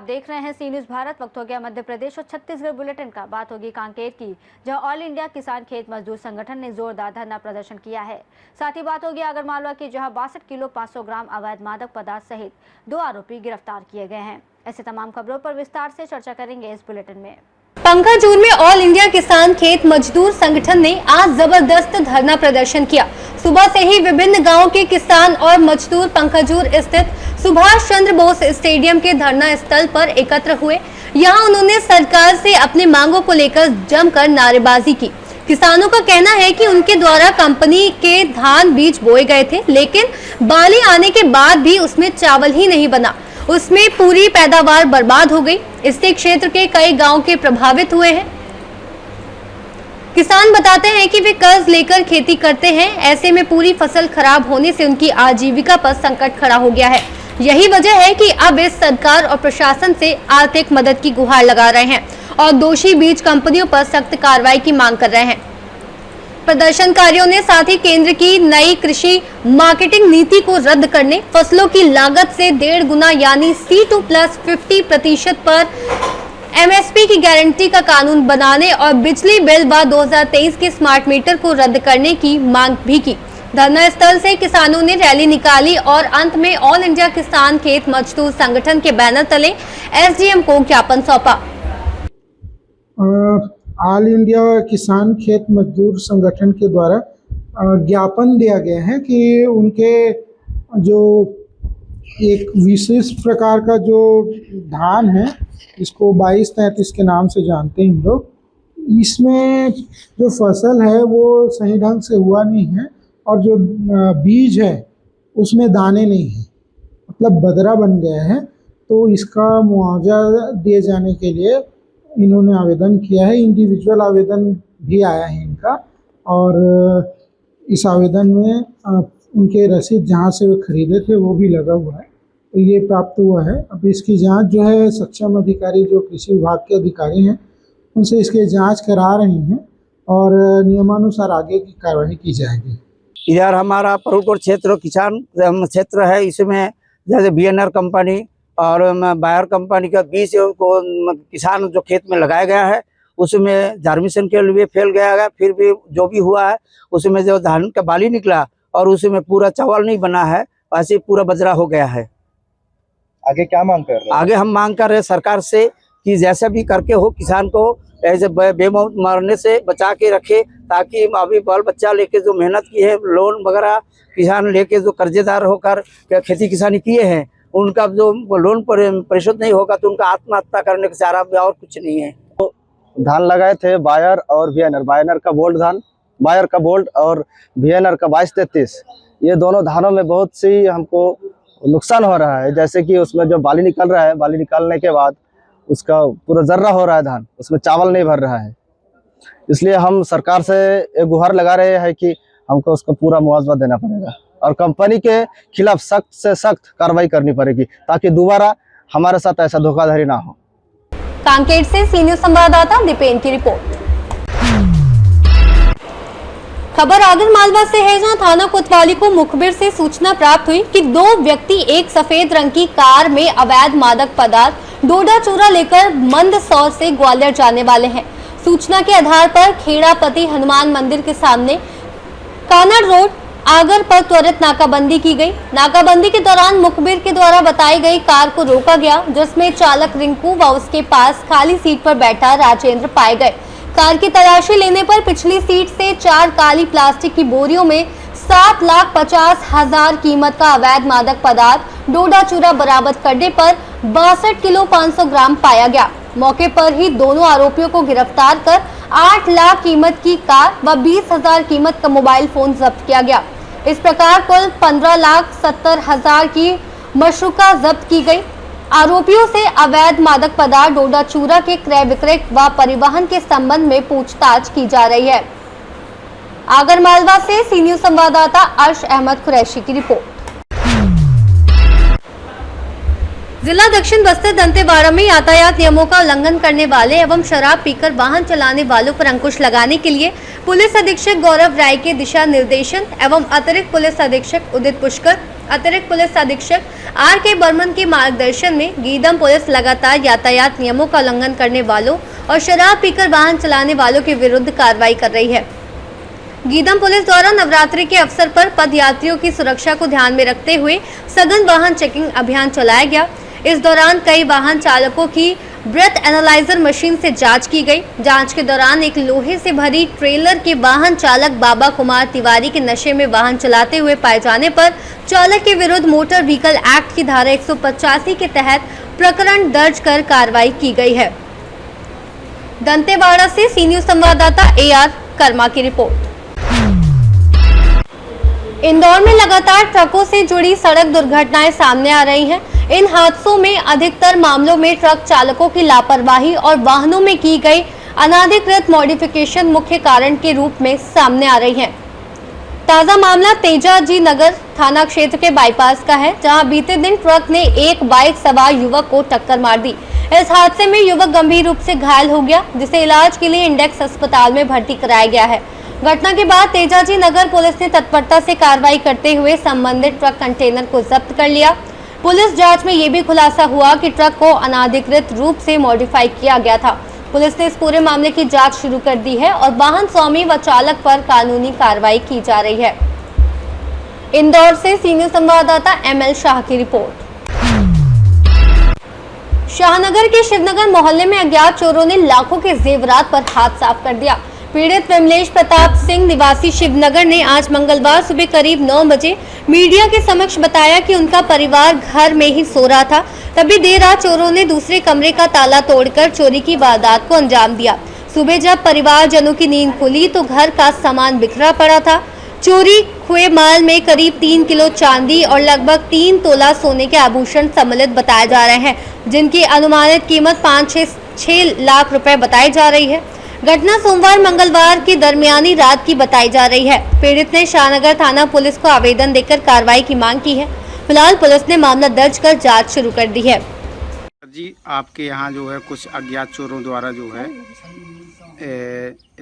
देख रहे हैं सी न्यूज़ भारत। वक्त हो गया मध्य प्रदेश और छत्तीसगढ़ बुलेटिन का। बात होगी कांकेर की, जहां ऑल इंडिया किसान खेत मजदूर संगठन ने जोरदार धरना प्रदर्शन किया है। साथ ही बात होगी आगरमालवा की, जहां 62 किलो 500 ग्राम अवैध मादक पदार्थ सहित 2 आरोपी गिरफ्तार किए गए हैं। ऐसे तमाम खबरों पर विस्तार से चर्चा करेंगे इस बुलेटिन में। पंकाजूर में ऑल इंडिया किसान खेत मजदूर संगठन ने आज जबरदस्त धरना प्रदर्शन किया। सुबह से ही विभिन्न गांवों के किसान और मजदूर पंकाजूर स्थित सुभाष चंद्र बोस स्टेडियम के धरना स्थल पर एकत्र हुए। यहां उन्होंने सरकार से अपने मांगों को लेकर जमकर नारेबाजी की। किसानों का कहना है कि उनके द्वारा कंपनी के धान बीज बोए गए थे, लेकिन बाली आने के बाद भी उसमें चावल ही नहीं बना, उसमें पूरी पैदावार बर्बाद हो गई। इससे क्षेत्र के कई गांव के प्रभावित हुए हैं। किसान बताते हैं कि वे कर्ज लेकर खेती करते हैं, ऐसे में पूरी फसल खराब होने से उनकी आजीविका पर संकट खड़ा हो गया है। यही वजह है कि अब इस सरकार और प्रशासन से आर्थिक मदद की गुहार लगा रहे हैं और दोषी बीज कंपनियों पर सख्त कार्रवाई की मांग कर रहे हैं। प्रदर्शनकारियों ने साथ ही केंद्र की नई कृषि मार्केटिंग नीति को रद्द करने, फसलों की लागत से 1.5 गुना यानी C2+50% पर MSP की गारंटी का कानून बनाने और बिजली बिल व 2023 के स्मार्ट मीटर को रद्द करने की मांग भी की। धरना स्थल से किसानों ने रैली निकाली और अंत में ऑल इंडिया किसान खेत मजदूर संगठन के बैनर तले SDM को ज्ञापन सौंपा। ऑल इंडिया किसान खेत मजदूर संगठन के द्वारा ज्ञापन दिया गया है कि उनके जो एक विशेष प्रकार का जो धान है, इसको 2233 के नाम से जानते हैं हम लोग, इसमें जो फसल है वो सही ढंग से हुआ नहीं है और जो बीज है उसमें दाने नहीं है, मतलब बदरा बन गया है। तो इसका मुआवजा दिए जाने के लिए इन्होंने आवेदन किया है। इंडिविजुअल आवेदन भी आया है इनका और इस आवेदन में उनके रसीद जहाँ से वे खरीदे थे वो भी लगा हुआ है, तो ये प्राप्त हुआ है। अब इसकी जांच जो है सक्षम अधिकारी जो कृषि विभाग के अधिकारी हैं उनसे इसकी जांच करा रहे हैं और नियमानुसार आगे की कार्रवाई की जाएगी। इधर हमारा परुपुर क्षेत्र किसान क्षेत्र है, इसमें जैसे BNR कंपनी और बायर कंपनी का बीज को किसान जो खेत में लगाया गया है उसमें जर्मिनेशन के लिए फैल गया है। फिर भी जो भी हुआ है उसमें जो धान का बाली निकला और उसमें पूरा चावल नहीं बना है, ऐसे पूरा बजरा हो गया है। आगे क्या मांग कर रहे हैं? आगे हम मांग कर रहे हैं सरकार से कि जैसा भी करके हो किसान को ऐसे बेमौत मारने से बचा के रखे, ताकि अभी बाल बच्चा लेके जो मेहनत की है, लोन वगैरह किसान लेके जो कर्जेदार होकर खेती किसानी किए हैं, उनका जो लोन परिशोध नहीं होगा तो उनका आत्महत्या करने का चारा और कुछ नहीं है। तो धान लगाए थे बायर और VNR, बायर का बोल्ट धान, बायर का बोल्ट और VNR का 2233, ये दोनों धानों में बहुत सी हमको नुकसान हो रहा है। जैसे कि उसमें जो बाली निकल रहा है, बाली निकालने के बाद उसका पूरा जर्रा हो रहा है धान, उसमें चावल नहीं भर रहा है। इसलिए हम सरकार से एक गुहार लगा रहे हैं कि हमको उसका पूरा मुआवजा देना पड़ेगा और कंपनी के खिलाफ सख्त से सख्त कार्रवाई करनी पड़ेगी, ताकि दोबारा हमारे साथ ऐसा धोखाधड़ी ना हो। कांकेर से सी न्यूज़ संवाददाता दीपेन की रिपोर्ट। खबर आगरमालवा से है, जहां थाना कोतवाली को मुखबिर से सूचना प्राप्त हुई कि 2 व्यक्ति एक सफेद रंग की कार में अवैध मादक पदार्थ डोडा चूरा लेकर मंदसौर से ग्वालियर जाने वाले हैं। सूचना के आधार पर खेड़ापति हनुमान मंदिर के सामने कानड़ रोड आगर पर त्वरित नाकाबंदी की गई। नाकाबंदी के दौरान मुखबिर के द्वारा बताई गई कार को रोका गया, जिसमें चालक रिंकू व उसके पास खाली सीट पर बैठा राजेंद्र पाए गए। कार की तलाशी लेने पर पिछली सीट से 4 काली प्लास्टिक की बोरियों में 7,50,000 कीमत का अवैध मादक पदार्थ डोडा चूरा बरामद करने पर 62 किलो 500 ग्राम पाया गया। मौके पर ही दोनों आरोपियों को गिरफ्तार कर 8 लाख कीमत की कार व 20,000 कीमत का मोबाइल फोन जब्त किया गया। इस प्रकार कुल 15,70,000 की मशरूका जब्त की गई। आरोपियों से अवैध मादक पदार्थ डोडा चूरा के क्रय विक्रय व परिवहन के संबंध में पूछताछ की जा रही है। आगरमालवा से सी न्यूज़ संवाददाता अर्श अहमद कुरैशी की रिपोर्ट। जिला दक्षिण बस्तर दंतेवाड़ा में यातायात नियमों का उल्लंघन करने वाले एवं शराब पीकर वाहन चलाने वालों पर अंकुश लगाने के लिए पुलिस अधीक्षक गौरव राय के दिशा निर्देशन एवं अतिरिक्त पुलिस अधीक्षक उदित पुष्कर अतिरिक्त पुलिस अधीक्षक RK बर्मन के मार्गदर्शन में गीदम पुलिस लगातार यातायात नियमों का उल्लंघन करने वालों और शराब पीकर वाहन चलाने वालों के विरुद्ध कार्रवाई कर रही है। गीदम पुलिस द्वारा नवरात्रि के अवसर पर पद यात्रियों की सुरक्षा को ध्यान में रखते हुए सघन वाहन चेकिंग अभियान चलाया गया। इस दौरान कई वाहन चालकों की ब्रेथ एनालाइजर मशीन से जांच की गई। जांच के दौरान एक लोहे से भरी ट्रेलर के वाहन चालक बाबा कुमार तिवारी के नशे में वाहन चलाते हुए पाए जाने पर चालक के विरुद्ध मोटर व्हीकल एक्ट की धारा 185 के तहत प्रकरण दर्ज कर कार्रवाई की गई है। दंतेवाड़ा से सी न्यूज संवाददाता AR कर्मा की रिपोर्ट। इंदौर में लगातार ट्रकों से जुड़ी सड़क दुर्घटनाएं सामने आ रही हैं। इन हादसों में अधिकतर मामलों में ट्रक चालकों की लापरवाही और वाहनों में की गई अनाधिकृत मॉडिफिकेशन मुख्य कारण के रूप में सामने आ रही है। ताजा मामला तेजाजी नगर थाना क्षेत्र के बाईपास का है, जहां बीते दिन ट्रक ने एक बाइक सवार युवक को टक्कर मार दी। इस हादसे में युवक गंभीर रूप से घायल हो गया, जिसे इलाज के लिए इंडेक्स अस्पताल में भर्ती कराया गया है। घटना के बाद तेजाजी नगर पुलिस ने तत्परता से कार्रवाई करते हुए संबंधित ट्रक कंटेनर को जब्त कर लिया। पुलिस जांच में ये भी खुलासा हुआ कि ट्रक को अनाधिकृत रूप से मॉडिफाई किया गया था। पुलिस ने इस पूरे मामले की जांच शुरू कर दी है और वाहन स्वामी व चालक पर कानूनी कार्रवाई की जा रही है। इंदौर से सी न्यूज संवाददाता ML शाह की रिपोर्ट। शाहनगर के शिवनगर मोहल्ले में अज्ञात चोरों ने लाखों के जेवरात पर हाथ साफ कर दिया। पीड़ित विमलेश प्रताप सिंह निवासी शिवनगर ने आज मंगलवार सुबह करीब 9 बजे मीडिया के समक्ष बताया कि उनका परिवार घर में ही सो रहा था, तभी देर रात चोरों ने दूसरे कमरे का ताला तोड़कर चोरी की वारदात को अंजाम दिया। सुबह जब परिवारजनों की नींद खुली तो घर का सामान बिखरा पड़ा था। चोरी हुए माल में करीब 3 किलो चांदी और लगभग 3 तोला सोने के आभूषण सम्मिलित बताए जा रहे हैं, जिनकी अनुमानित कीमत 5-6 लाख रुपए बताई जा रही है। घटना सोमवार मंगलवार की दरमियानी रात की बताई जा रही है। पीड़ित ने शाहनगर थाना पुलिस को आवेदन देकर कार्रवाई की मांग की है। फिलहाल पुलिस ने मामला दर्ज कर जांच शुरू कर दी है। जी, आपके यहाँ जो है कुछ अज्ञात चोरों द्वारा जो है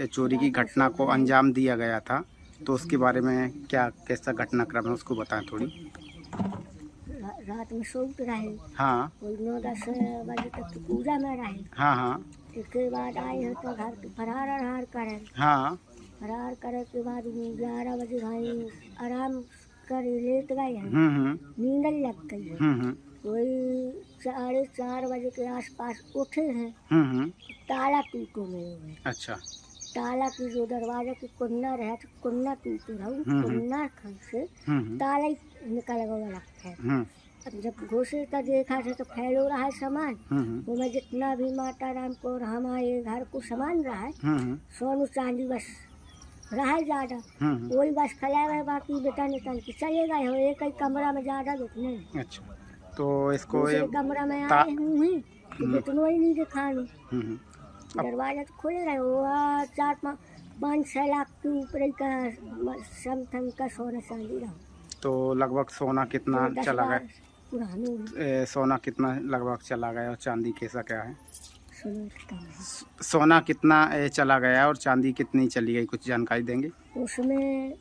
चोरी की घटना को अंजाम दिया गया था, तो उसके बारे में क्या कैसा घटनाक्रम है उसको बताएं थोड़ी। रात में सो रहे, हाँ 9-10 बजे तक तो पूजा में रहे। हाँ इसके बाद आए हैं तो घर पे फरार करें। हाँ फरार करे के बाद 11 बजे भाई आराम कर लेट गए हैं। नींद लग गई है। कोई 4:30 बजे के आसपास उठे हैं। ताला टूटो में। अच्छा। ताला की जो दरवाजा की कुन्ना रहे तो कुन्ना टूट रहा, कुन्ना से ताला निकल गया है। अब जब घुसे तो देखा था तो फैल हो रहा है सामान। वो में जितना भी माता राम को हमारे घर को सामान रहा है, सोनू चांदी बस रहा है ज्यादा, वही बस खला गए, बाकी बेटा निकल के चले गए हो एक ही कमरा में ज्यादा देखने। अच्छा, तो इसको कमरा में आए हुए इतना ही नहीं दिखा। दरवाजा तो खुल रहा है, वो 4-5-6 लाख के ऊपर का समथिंग का सोना चांदी रहा। तो लगभग सोना कितना चला गया? सोना कितना लगभग चला गया और चांदी कैसा क्या है? सोना कितना चला गया और चांदी कितनी चली गई, कुछ जानकारी देंगे? उसमें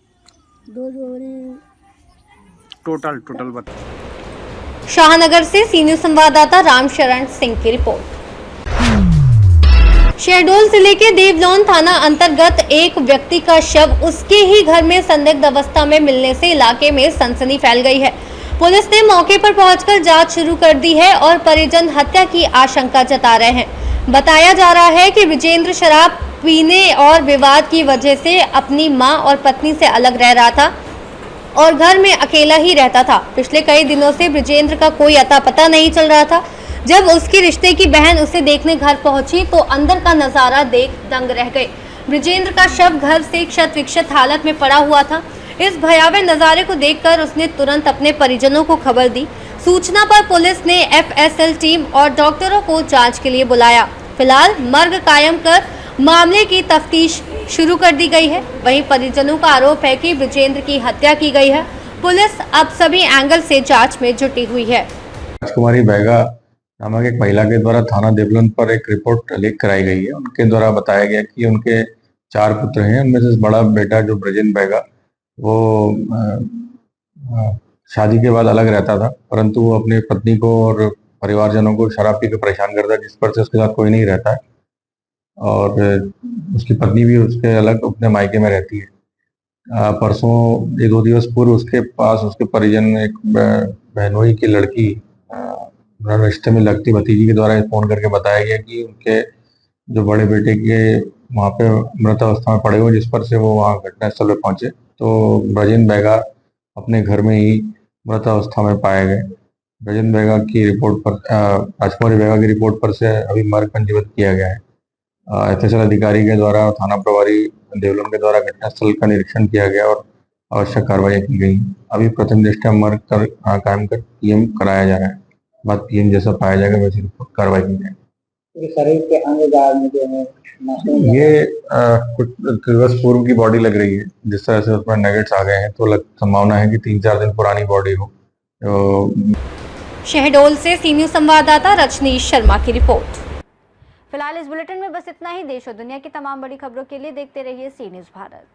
2 जोड़ी टोटल बता। शाहनगर से सी न्यूज संवाददाता रामशरण सिंह की रिपोर्ट। शहडोल जिले के देवलोन थाना अंतर्गत एक व्यक्ति का शव उसके ही घर में संदिग्ध अवस्था में मिलने से इलाके में सनसनी फैल गई है। पुलिस ने मौके पर पहुंचकर जांच शुरू कर दी है और परिजन हत्या की आशंका जता रहे हैं। बताया जा रहा है कि विजेंद्र शराब पीने और विवाद की वजह से अपनी मां और पत्नी से अलग रह रहा था और घर में अकेला ही रहता था। पिछले कई दिनों से विजेंद्र का कोई अता पता नहीं चल रहा था। जब उसके रिश्ते की बहन उसे देखने घर पहुंची तो अंदर का नजारा देख दंग रह गए। विजेंद्र का शव घर से क्षत विक्षत हालत में पड़ा हुआ था। इस भयावह नजारे को देखकर उसने तुरंत अपने परिजनों को खबर दी। सूचना पर पुलिस ने FSL टीम और डॉक्टरों को जांच के लिए बुलाया। फिलहाल मर्ग कायम कर मामले की तफ्तीश शुरू कर दी गई है। वहीं परिजनों का आरोप है कि विजेंद्र की हत्या की गई है। पुलिस अब सभी एंगल से जांच में जुटी हुई है। राजकुमारी बैगा नामक एक महिला के द्वारा थाना देवलन पर एक रिपोर्ट लिख कराई गई है। उनके द्वारा बताया गया कि उनके 4 पुत्र हैं, उनमें से बड़ा बेटा जो ब्रजेंद्र बैगा वो शादी के बाद अलग रहता था, परंतु वो अपनी पत्नी को और परिवारजनों को शराब पी के परेशान करता है, जिस पर से उसके साथ कोई नहीं रहता है और उसकी पत्नी भी उसके अलग अपने मायके में रहती है। परसों 1-2 दिवस पूर्व उसके पास उसके परिजन में एक बहनोई की लड़की रिश्ते में लगती भतीजी के द्वारा फोन करके बताया गया कि उनके जो बड़े बेटे के वहाँ पे मृत अवस्था में पड़े हुए, जिस पर से वो वहाँ घटनास्थल पे पहुंचे तो ब्रजेन बैगा अपने घर में ही मृत अवस्था में पाए गए। ब्रजेन बैगा की रिपोर्ट पर राजकुमारी बैगा की रिपोर्ट पर से अभी मर्ग पंजीबद्ध किया गया है। एफएसएल अधिकारी के द्वारा थाना प्रभारी देवलन के द्वारा घटनास्थल का निरीक्षण किया गया और आवश्यक कार्रवाई की गई। अभी प्रथम दृष्टया मर्ग कर कायम कर पीएम कराया जा रहा है। बाद पीएम जैसा पाया जाएगा वैसी कार्रवाई की जाएगी। शरीर के अंग ये कुछ दिवस पूर्व की बॉडी लग रही है, जिस तरह से उसमें नगेट्स आ गए हैं तो संभावना है कि 3-4 दिन पुरानी बॉडी हो। शहडोल से सी न्यूज संवाददाता रजनीश शर्मा की रिपोर्ट। फिलहाल इस बुलेटिन में बस इतना ही। देश और दुनिया की तमाम बड़ी खबरों के लिए देखते रहिए सी न्यूज़ भारत।